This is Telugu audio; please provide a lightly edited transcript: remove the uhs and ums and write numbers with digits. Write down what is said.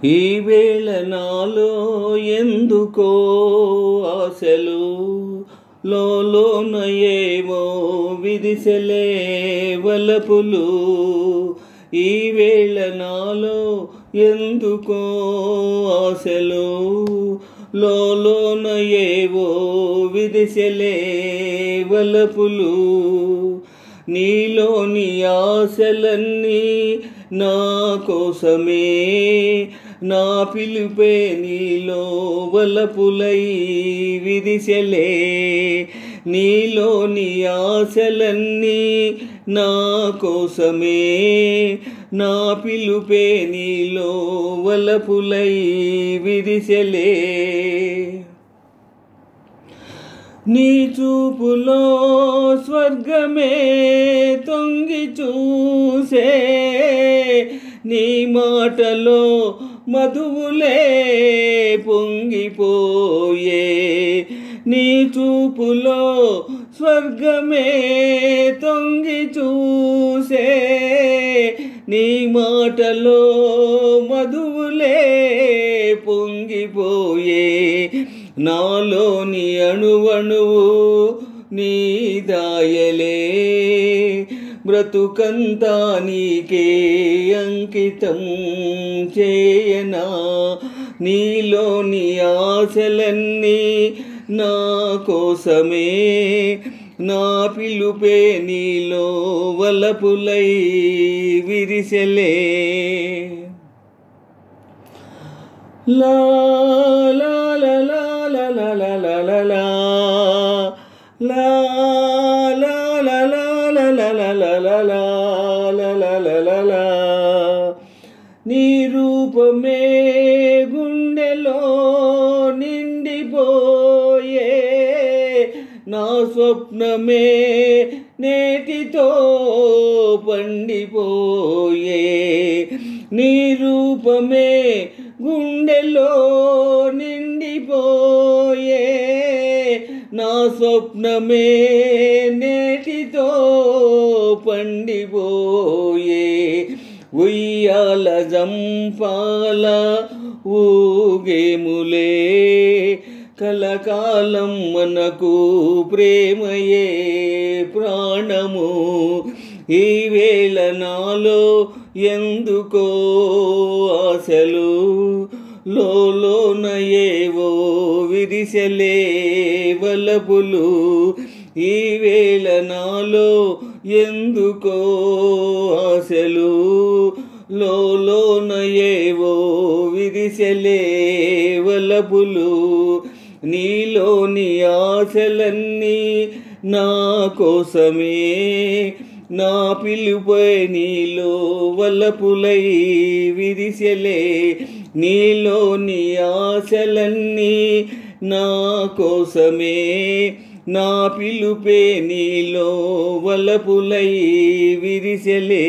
ఈ వేళ నాలో ఎందుకో ఆశలు లోన ఏమో విదిసెలే వలపులు. ఈ వేళ నాలో ఎందుకో ఆశలు లోన ఏవో విదిసెలే వలపులు. నీలోని ఆశలన్నీ నా కోసమే, నా పిలుపే నీలో వలపులై విదిసెలే. నీలోని ఆశలన్నీ నా కోసమే, నా పిలుపే నీలో వలపులై విదిసెలే. నీ చూపులో స్వర్గమే తొంగి చూసే, నీ మాటలో మధువులే పొంగిపోయే. నీ చూపులో స్వర్గమే తొంగి చూసే, నీ మాటలో మధువులే పొంగిపోయే. నాలోని అణువణువు నీ దాయలే, బ్రతుకంతా నీకే అంకితం చేయనా. నీలోని ఆశలన్నీ నా కోసమే, నా పిలుపే నీలో వలపులై విరిసెలే. లా లా లా లా లా లా లా లా లా లా లా లా లా లా లా లా లా. నీ రూపమే గుండెలో నిండిపోయే, నా స్వప్నమే నేటితో పండిపోయే. నీ రూపమే గుండెలో నిండిపోయే, నా స్వప్నమే నేటితో పండిపోయే. ఉయ్యాల జంపాల ఊగేములే, కలకాలం మనకు ప్రేమయే ప్రాణము. ఈ వేళ నాలో ఎందుకో ఆశలు లోన ఏవో విరిసెలే వలపులు. ఈ వేళ నాలో ఎందుకో ఆశలు లోన ఏవో విరిసెలే వలపులు. నీలోని ఆశలన్నీ నా కోసమే, నా పిలుపై నీలో వలపులై విరిసెలే. నీలోని ఆశలన్నీ నా కోసమే, నా పిలుపే నీలో వలపులై విరిసెలే.